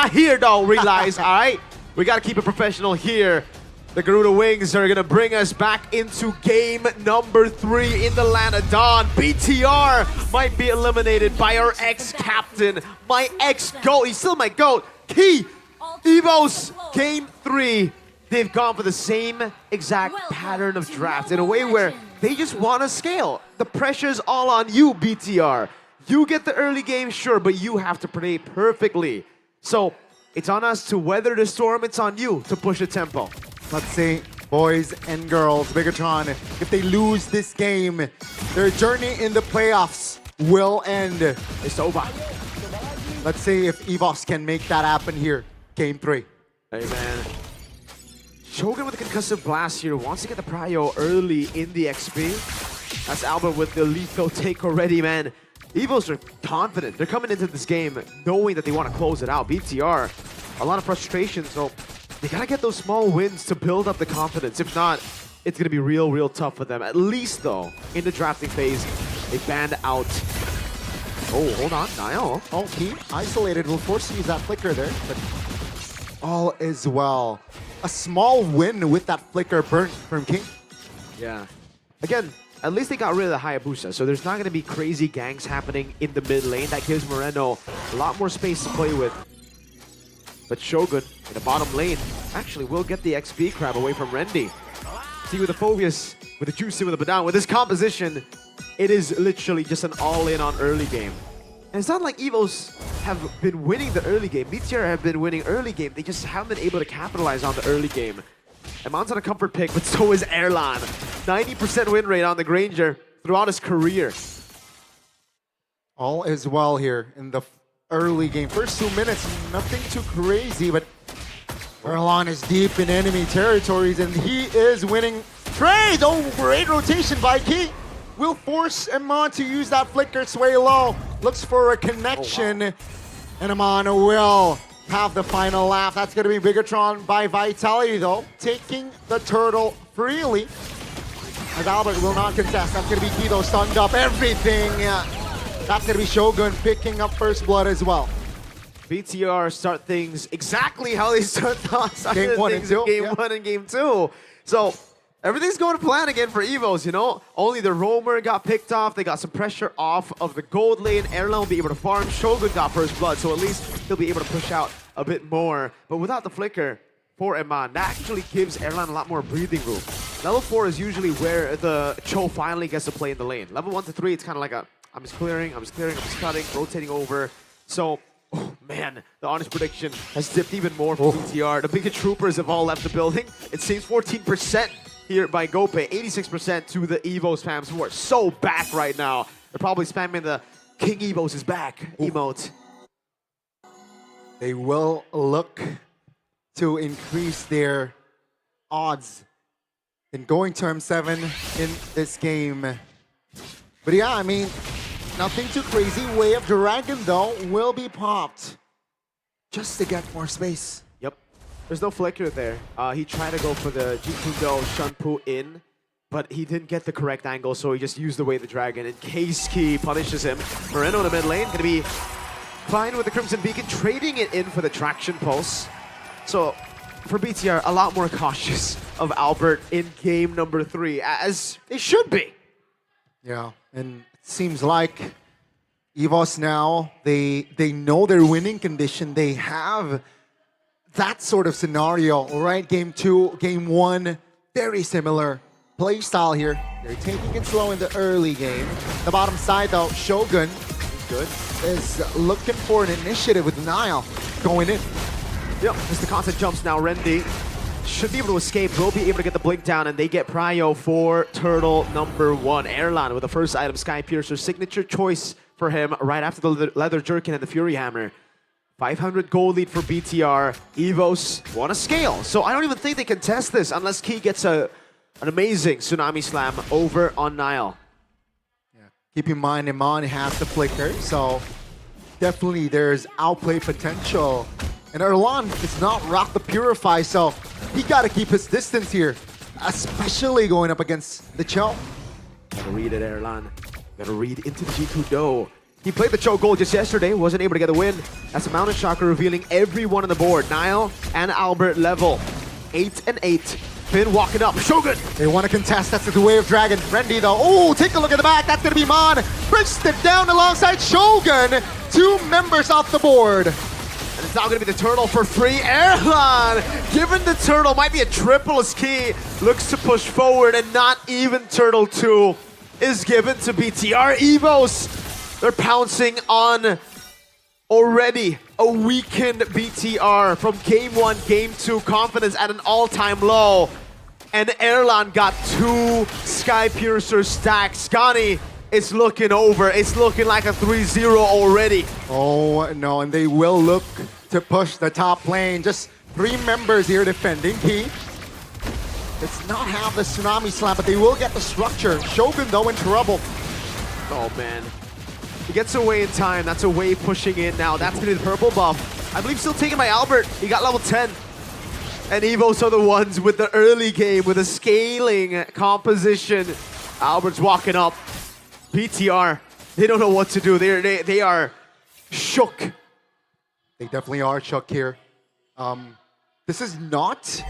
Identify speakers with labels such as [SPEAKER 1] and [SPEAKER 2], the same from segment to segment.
[SPEAKER 1] not here though, realize, all right? We gotta keep it professional here. The Garuda Wings are gonna bring us back into game number 3 in the land of Dawn. BTR might be eliminated by our ex-captain, my ex-GOAT. He's still my GOAT. Key, Evos, game 3. They've gone for the same exact pattern of draft in a way where they just want to scale. The pressure's all on you, BTR. You get the early game, sure, but you have to play perfectly. So it's on us to weather the storm. It's on you to push the tempo.
[SPEAKER 2] Let's say, boys and girls, Bigetron, if they lose this game, their journey in the playoffs will end.
[SPEAKER 1] It's over.
[SPEAKER 2] Let's see if Evos can make that happen here. Game 3.
[SPEAKER 1] Hey, man. Shogun with the concussive blast here wants to get the prio early in the XP. That's Albert with the lethal take already, man. Evos are confident. They're coming into this game knowing that they want to close it out. BTR, a lot of frustration, so they gotta get those small wins to build up the confidence. If not, it's gonna be real tough for them. At least, though, in the drafting phase, they banned out. Oh, hold on, Niall.
[SPEAKER 2] Oh, he isolated. Will force to use that flicker there, but all is well. A small win with that flicker burnt from King.
[SPEAKER 1] Yeah. Again, at least they got rid of the Hayabusa, so there's not going to be crazy ganks happening in the mid lane. That gives Moreno a lot more space to play with. But Shogun in the bottom lane actually will get the XP crab away from Rendy. See, with the Phobius, with the Juicy, with the Badown, with this composition, it is literally just an all-in on early game. And it's not like Evos have been winning the early game. BTR have been winning early game. They just haven't been able to capitalize on the early game. Amon's on a comfort pick, but so is Erlan. 90% win rate on the Granger throughout his career.
[SPEAKER 2] All is well here in the early game. First 2 minutes, nothing too crazy, but Erlan is deep in enemy territories and he is winning trade. Oh, great rotation by Key. Will force Amon to use that flicker sway low. Looks for a connection.
[SPEAKER 1] Oh, wow.
[SPEAKER 2] And Amon will have the final laugh. That's going to be Bigetron by Vitality, though, taking the turtle freely. As Albert will not contest. That's going to be Key, though, stunned up everything. That's going to be Shogun picking up first blood as well.
[SPEAKER 1] BTR start things exactly how they started
[SPEAKER 2] Game 1 and 2.
[SPEAKER 1] Game 1 and Game 2. So everything's going to plan again for Evos, you know? Only the Roamer got picked off. They got some pressure off of the gold lane. Erlan will be able to farm. Shogun got first blood, so at least he'll be able to push out a bit more. But without the flicker for Eman, that actually gives Erlan a lot more breathing room. Level 4 is usually where the Cho finally gets to play in the lane. Level 1 to 3, it's kind of like a, I'm just clearing, I'm just cutting, rotating over. So, oh man, the honest prediction has dipped even more for BTR. The Biget Troopers have all left the building. It seems 14% here by Gope, 86% to the Evos fans who are so back right now. They're probably spamming the King Evos is back emote.
[SPEAKER 2] They will look to increase their odds in going to M7 in this game. But yeah, I mean, nothing too crazy. Way of Dragon, though, will be popped just to get more space.
[SPEAKER 1] Yep. There's no flicker there. He tried to go for the Jikudo Shunpu in, but he didn't get the correct angle, so he just used away the dragon. And Kei punishes him. Moreno in the mid lane, going to be fine with the Crimson Beacon, trading it in for the Traction Pulse. So for BTR, a lot more cautious of Albert in game number 3, as they should be.
[SPEAKER 2] Yeah, and it seems like Evos now, they know their winning condition. They have that sort of scenario, right? Game 2, game 1, very similar play style here. They're taking it slow in the early game. The bottom side, though, Shogun is looking for an initiative with Niall going in.
[SPEAKER 1] Yep, as the constant jumps now, Rendy should be able to escape, will be able to get the blink down, and they get prio for turtle number 1. Erlan with the first item, Sky Piercer, signature choice for him right after the Leather Jerkin and the Fury Hammer. 500 gold lead for BTR. Evos want to scale, so I don't even think they can test this unless Key gets an amazing Tsunami Slam over on Niall.
[SPEAKER 2] Yeah. Keep in mind, Iman has the flicker, so definitely there's outplay potential. And Erlan does not rock the Purify, so he got to keep his distance here, especially going up against the Cho.
[SPEAKER 1] Gotta read it, Erlan. Gotta read into the Jikudo. He played the choke goal just yesterday, wasn't able to get the win. That's a Mountain Shocker revealing everyone on the board. Niall and Albert level 8 and 8. Finn walking up. Shogun!
[SPEAKER 2] They want to contest. That's the way of Dragon. Rendy though. Oh, take a look at the back. That's going to be Mon. Bridged it down alongside Shogun. 2 members off the board.
[SPEAKER 1] And it's now going to be the turtle for free. Erlan, given the turtle, might be a triple as key. Looks to push forward, and not even turtle 2 is given to BTR. Evos, they're pouncing on already a weakened BTR from game 1, game 2. Confidence at an all-time low. And Erlan got 2 Sky Piercer stacks. Scani, it's looking over. It's looking like a 3-0 already.
[SPEAKER 2] Oh no, and they will look to push the top lane. Just 3 members here defending. Key does not have the Tsunami Slam, but they will get the structure. Shogun though in trouble.
[SPEAKER 1] Oh man. He gets away in time. That's a wave pushing in now. That's going to be the purple buff. I believe still taken by Albert. He got level 10. And Evos are the ones with the early game, with a scaling composition. Albert's walking up. BTR, they don't know what to do. They are shook.
[SPEAKER 2] They definitely are shook here. This is not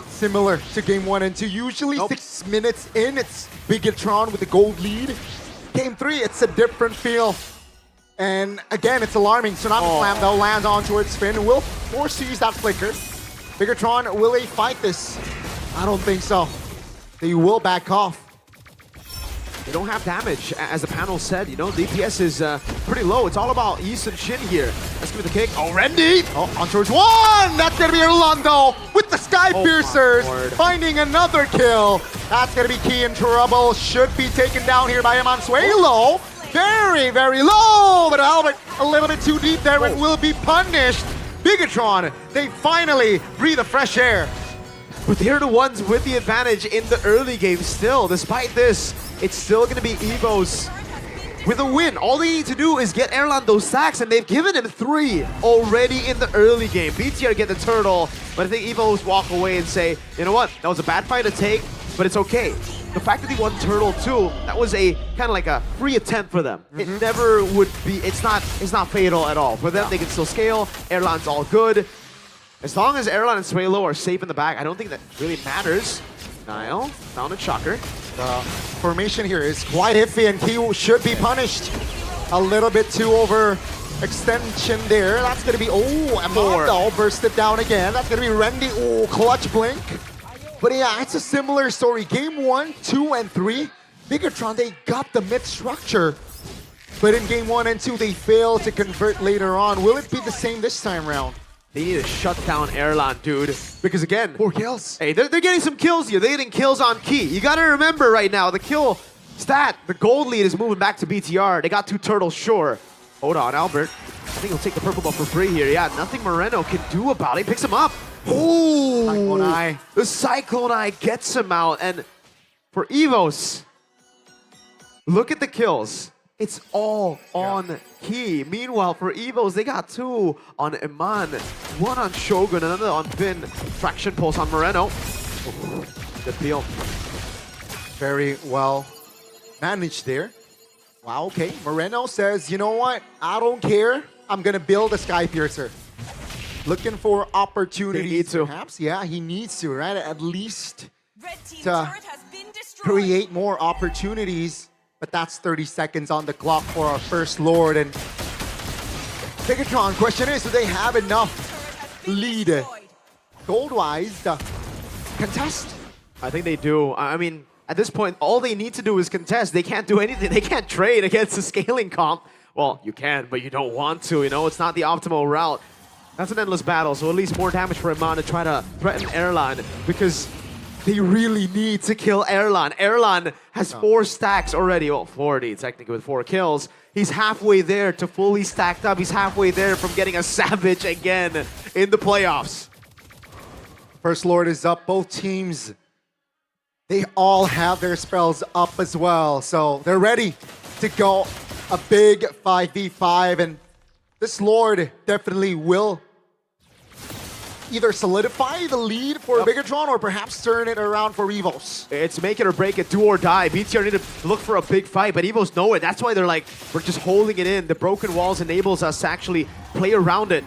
[SPEAKER 2] similar to game 1 and 2. Usually 6 minutes in, it's Bigetron with the gold lead. Game 3, it's a different feel. And again, it's alarming. Tsunami Slam though lands on towards Finn, and will force to use that flicker. Bigetron, will they fight this? I don't think so. They will back off.
[SPEAKER 1] They don't have damage, as the panel said. You know, DPS is pretty low. It's all about East and Shin here. Let's give it the kick. Oh, Rendy!
[SPEAKER 2] Oh, on towards 1! That's gonna be Orlando with the Sky Piercers, finding another kill. That's gonna be Key in trouble. Should be taken down here by Emansuelo. Very, very low, but Albert a little bit too deep there and will be punished. Bigetron, they finally breathe a fresh air.
[SPEAKER 1] But they're the ones with the advantage in the early game still. Despite this, it's still going to be Evos with a win. All they need to do is get Erlan those stacks, and they've given him 3 already in the early game. BTR get the turtle, but I think Evos walk away and say, you know what, that was a bad fight to take, but it's okay. The fact that they won turtle too, that was a kind of like a free attempt for them. It never would be, it's not fatal at all. For them, they can still scale. Erlan's all good. As long as Erlan and Suelo are safe in the back, I don't think that really matters. Niall, found a shocker.
[SPEAKER 2] The formation here is quite iffy, and Key should be punished. A little bit too over extension there. That's going to be, Amanda bursted down again. That's going to be Rendy. Oh, clutch blink. But yeah, it's a similar story. Game 1, 2, and 3, Bigetron, they got the mid structure. But in game 1 and 2, they failed to convert later on. Will it be the same this time round?
[SPEAKER 1] They need to shut down Erlan, dude. Because again,
[SPEAKER 2] 4 kills.
[SPEAKER 1] Hey, they're getting some kills here. They're getting kills on Key. You gotta remember right now, the kill stat, the gold lead is moving back to BTR. They got 2 turtles, sure. Hold on, Albert. I think he'll take the purple buff for free here. Yeah, nothing Moreno can do about it. He picks him up. Oh,
[SPEAKER 2] Cyclone Eye.
[SPEAKER 1] The Cyclone Eye gets him out. And for Evos, look at the kills. It's all on Key. Meanwhile, for Evos, they got 2 on Iman, 1 on Shogun, another on Finn. Fraction pulse on Moreno. Good deal.
[SPEAKER 2] Very well managed there. Wow, okay. Moreno says, you know what? I don't care. I'm going to build a Sky Piercer. Looking for opportunities, perhaps. Yeah, he needs to, right? At least to create more opportunities. But that's 30 seconds on the clock for our first Lord. And Bigetron, question is, do they have enough lead gold-wise to contest?
[SPEAKER 1] I think they do. I mean, at this point, all they need to do is contest. They can't do anything. They can't trade against the scaling comp. Well, you can, but you don't want to. You know, it's not the optimal route. That's an endless battle, so at least more damage for Iman to try to threaten Erlan, because they really need to kill Erlan. Erlan has 4 stacks already. Well, 40 technically with 4 kills. He's halfway there to fully stacked up. He's halfway there from getting a Savage again in the playoffs.
[SPEAKER 2] First Lord is up. Both teams, they all have their spells up as well. So they're ready to go a big 5v5. And this Lord definitely will either solidify the lead for Bigetron or perhaps turn it around for Evos.
[SPEAKER 1] It's make it or break it, do or die. BTR need to look for a big fight, but Evos know it. That's why they're like, we're just holding it in. The broken walls enables us to actually play around it.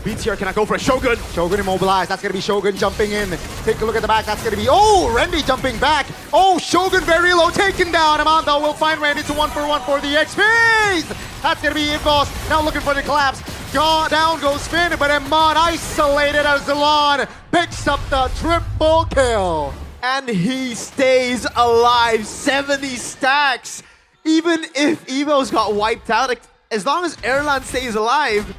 [SPEAKER 1] BTR cannot go for a Shogun.
[SPEAKER 2] Shogun immobilized. That's going to be Shogun jumping in. Take a look at the back. That's going to be... Oh, Randy jumping back. Oh, Shogun very low. Taken down. Amanda will find Randy to 1-for-1 for the XPs. That's going to be Evos. Now looking for the collapse. Down goes Finn, but Emon isolated as Zalon picks up the triple kill.
[SPEAKER 1] And he stays alive. 70 stacks. Even if Evos got wiped out, as long as Erlan stays alive,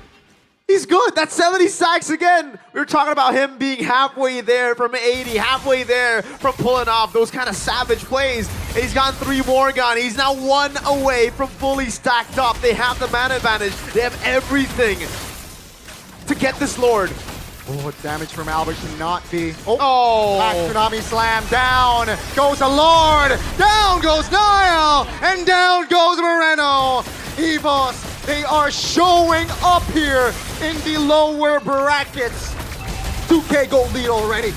[SPEAKER 1] he's good. That's 70 stacks again. We were talking about him being halfway there from 80, halfway there from pulling off those kind of savage plays. And he's gotten 3 more gone. He's now 1 away from fully stacked up. They have the man advantage. They have everything to get this Lord.
[SPEAKER 2] Oh, damage from Albert should not be. Oh, back Tsunami Slam. Down goes the Lord. Down goes Niall. And down goes Moreno. Evos, they are showing up here in the lower brackets. 2K gold lead already.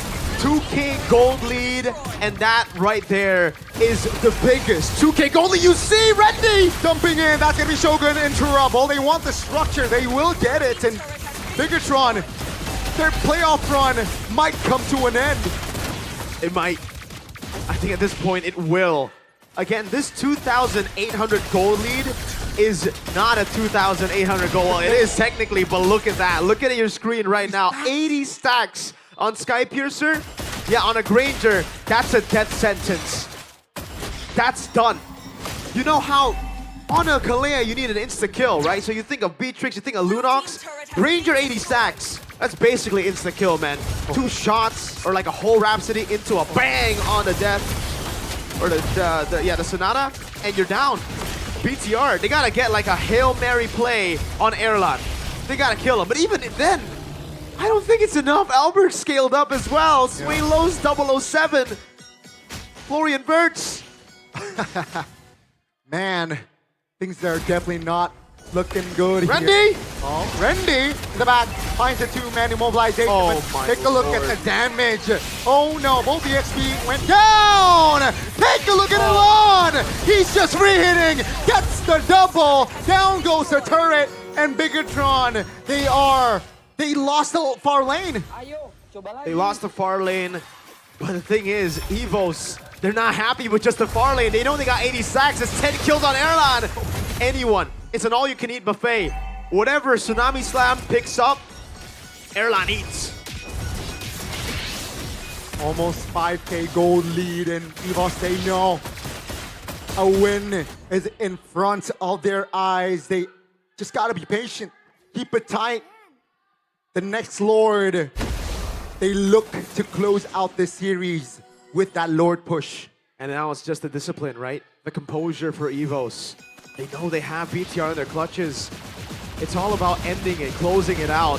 [SPEAKER 1] 2K gold lead, and that right there is the biggest 2K gold lead you see. Randy
[SPEAKER 2] dumping in. That's going to be Shogun in trouble. They want the structure. They will get it. And Bigetron, their playoff run might come to an end.
[SPEAKER 1] It might. I think at this point it will. Again, this 2,800 gold lead is not a 2,800 gold. Well, it is technically, but look at that. Look at your screen right now. 80 stacks on Skypiercer. Yeah, on a Granger, that's a death sentence. That's done. You know how on a Kalea you need an insta-kill, right? So you think of Beatrix, you think of Lunox. Granger 80 stacks. That's basically insta-kill, man. 2 shots, or like a whole Rhapsody into a bang on the death. Or the Sonata, and you're down. BTR, they gotta get like a Hail Mary play on Erlan. They gotta kill him, but even then, I don't think it's enough. Albert scaled up as well. Sway Lowe's 007. Florian Wirtz.
[SPEAKER 2] Man, things are definitely not looking good
[SPEAKER 1] Randy!
[SPEAKER 2] Here. Oh, Randy in the back finds the 2-man immobilization.
[SPEAKER 1] Oh,
[SPEAKER 2] take a look at the damage. Oh no, both the XP went down! Take a look at Elon! He's just re-hitting, gets the double, down goes the turret, and Bigetron, they lost the far lane.
[SPEAKER 1] They lost the far lane, but the thing is, Evos, they're not happy with just the far lane. They know they got 80 sacks, it's 10 kills on Erlan. Anyone. It's an all-you-can-eat buffet. Whatever Tsunami Slam picks up, Erlan eats.
[SPEAKER 2] Almost 5K gold lead, and Evos, they know a win is in front of their eyes. They just gotta be patient. Keep it tight. The next Lord, they look to close out this series with that Lord push.
[SPEAKER 1] And now it's just the discipline, right? The composure for Evos. They know they have BTR in their clutches. It's all about ending it, closing it out.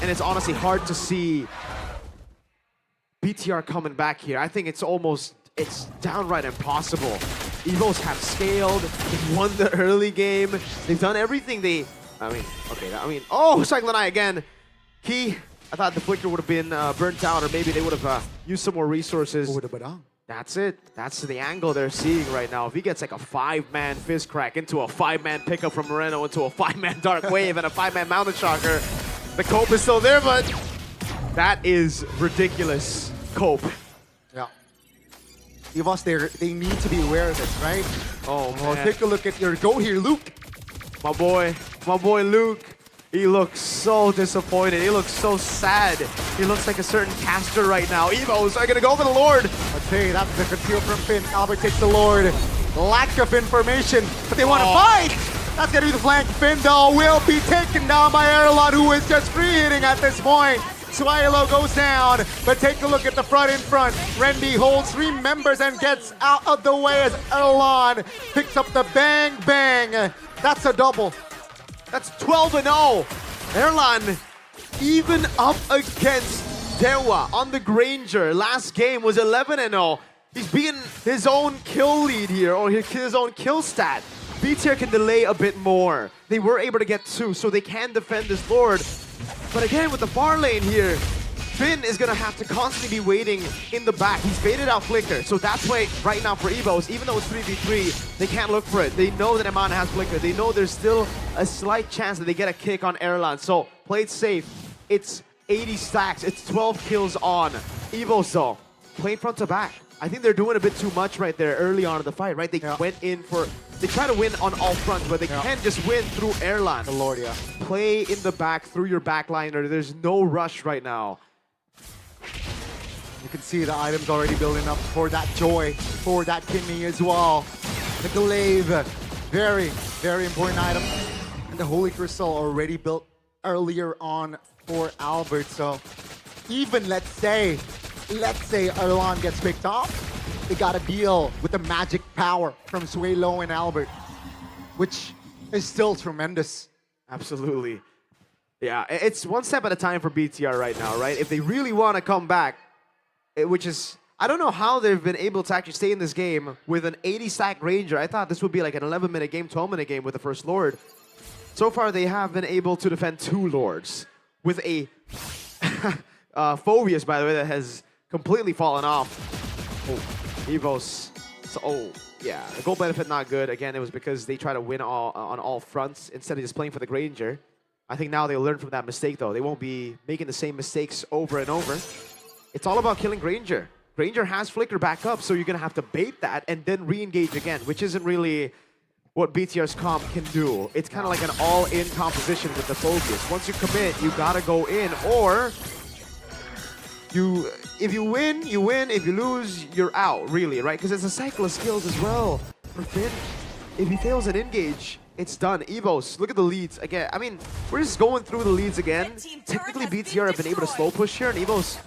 [SPEAKER 1] And it's honestly hard to see BTR coming back here. I think it's downright impossible. Evos have scaled, they've won the early game. They've done everything oh, Cyclone Eye again. Key, I thought the Flicker would have been burnt out, or maybe they would have used some more resources. That's it. That's the angle they're seeing right now. If he gets like a 5-man fist crack into a 5-man pickup from Moreno, into a 5-man Dark Wave and a 5-man Mountain Shocker, the cope is still there, but that is ridiculous cope.
[SPEAKER 2] Yeah. Evos, they need to be aware of this, right?
[SPEAKER 1] Oh, man.
[SPEAKER 2] Take a look at your go here, Luke.
[SPEAKER 1] My boy Luke. He looks so disappointed. He looks so sad. He looks like a certain caster right now. Evos are gonna go for the Lord.
[SPEAKER 2] Let's see, that's the conceal from Finn. Albert takes the Lord. Lack of information, but they want to fight. That's gonna be the flank. Finn though will be taken down by Erlan, who is just free hitting at this point. Swilo goes down, but take a look at the front in front. Randy holds 3 members and gets out of the way as Erlan picks up the bang bang. That's a double.
[SPEAKER 1] That's 12-0. Erlan even up against Dewa on the Granger. Last game was 11-0. He's beaten his own kill lead here, or his own kill stat. BTR can delay a bit more. They were able to get 2, so they can defend this Lord. But again, with the far lane here, Finn is gonna have to constantly be waiting in the back. He's baited out Flicker, so that's why right now for Evos, even though it's 3v3, they can't look for it. They know that Amana has Flicker. They know there's still a slight chance that they get a kick on Erlan. So play it safe. It's 80 stacks. It's 12 kills on. Evos though, playing front to back. I think they're doing a bit too much right there early on in the fight, right? They went in for, they try to win on all fronts, but they can't just win through Erlan.
[SPEAKER 2] The Lord,
[SPEAKER 1] Play in the back through your backliner. There's no rush right now.
[SPEAKER 2] You can see the items already building up for that joy, for that kidney as well. The glaive, very, very important item. And the Holy Crystal already built earlier on for Albert. So even let's say Erlan gets picked off, they got to deal with the magic power from Suelo and Albert, which is still tremendous.
[SPEAKER 1] Absolutely. Yeah, it's one step at a time for BTR right now, right? If they really want to come back, which is, I don't know how they've been able to actually stay in this game with an 80 stack Ranger. I thought this would be like an 11-minute game, 12-minute game with the first Lord. So far, they have been able to defend 2 Lords with a Phobius, by the way, that has completely fallen off. Oh, Evos. So, yeah, the goal benefit not good. Again, it was because they try to win on all fronts instead of just playing for the Granger. I think now they'll learn from that mistake, though. They won't be making the same mistakes over and over. It's all about killing Granger. Granger has Flicker back up, so you're going to have to bait that and then re-engage again, which isn't really what BTR's comp can do. It's kind of like an all-in composition with the focus. Once you commit, you got to go in, or if you win, you win. If you lose, you're out, really, right? Because it's a cycle of skills as well. For Finn, if he fails an engage, it's done. Evos, look at the leads again. I mean, we're just going through the leads again. Technically, BTR have been able to slow push here, and Evos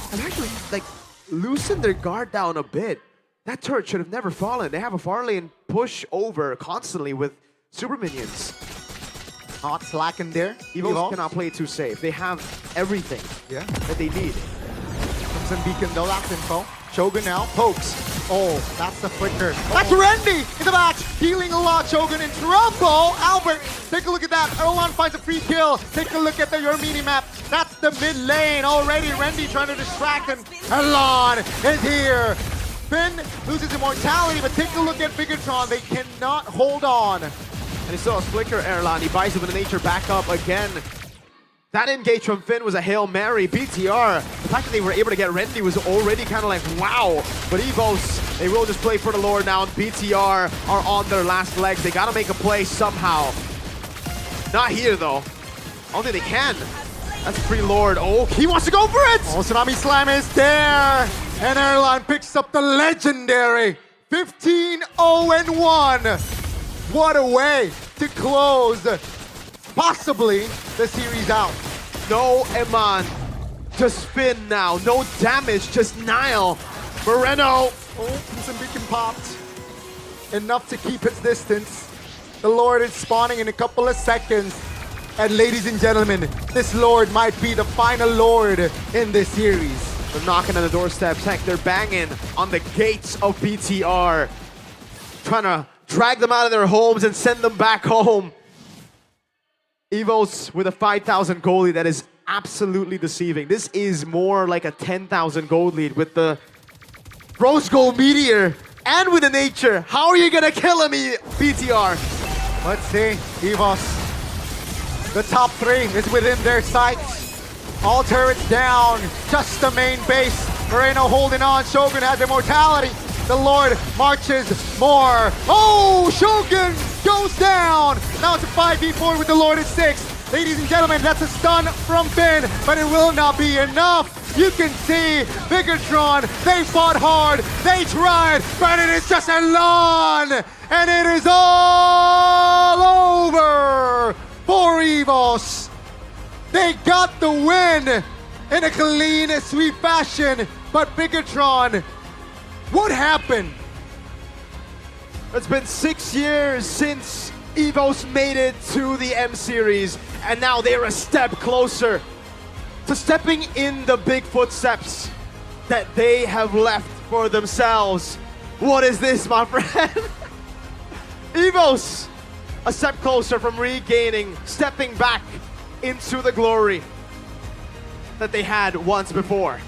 [SPEAKER 1] have actually like loosened their guard down a bit. That turret should have never fallen. They have a far lane push over constantly with super minions.
[SPEAKER 2] Not slacking there.
[SPEAKER 1] Evos cannot play it too safe. They have everything that they need.
[SPEAKER 2] Crimson Beacon, no last info. Shogun now pokes. Oh, that's the flicker. That's Randy in the back, healing a lot. Shogun in trouble. Albert, take a look at that. Erlan finds a free kill. Take a look at your mini map. That's the mid lane already. Randy trying to distract him. Erlan is here. Finn loses immortality, but take a look at Bigetron. They cannot hold on.
[SPEAKER 1] And he still has Flicker, Erlan. He buys it with a nature back up again. That engage from Finn was a Hail Mary. BTR, the fact that they were able to get Randy was already kind of like, wow. But Evos, they will just play for the Lord now, and BTR are on their last legs. They got to make a play somehow. Not here, though. I don't think they can. That's a free Lord. Oh, he wants to go for it!
[SPEAKER 2] Oh, Tsunami Slam is there! And Erlan picks up the legendary 15-0-1. What a way to close possibly the series out.
[SPEAKER 1] No Eman, just Finn now. No damage, just Nile. Moreno.
[SPEAKER 2] Oh, some beacon popped. Enough to keep its distance. The Lord is spawning in a couple of seconds. And ladies and gentlemen, this Lord might be the final Lord in this series.
[SPEAKER 1] They're knocking on the doorsteps. Heck, they're banging on the gates of BTR. Trying to drag them out of their homes and send them back home. Evos with a 5,000 gold lead that is absolutely deceiving. This is more like a 10,000 gold lead with the Rose Gold Meteor and with the nature. How are you gonna kill him, BTR?
[SPEAKER 2] Let's see, Evos. The top 3 is within their sights. All turrets down, just the main base. Moreno holding on, Shogun has immortality. The Lord marches more. Oh, Shogun goes down. Now it's a 5v4 with the Lord at 6. Ladies and gentlemen, that's a stun from Finn, but it will not be enough. You can see Bigetron, they fought hard, they tried, but it is just a lawn. And it is all over for Evos. They got the win in a clean sweep fashion, but Bigetron, what happened?
[SPEAKER 1] It's been 6 years since Evos made it to the M Series, and now they're a step closer to stepping in the big footsteps that they have left for themselves. What is this, my friend? Evos, a step closer from regaining, stepping back into the glory. that they had once before.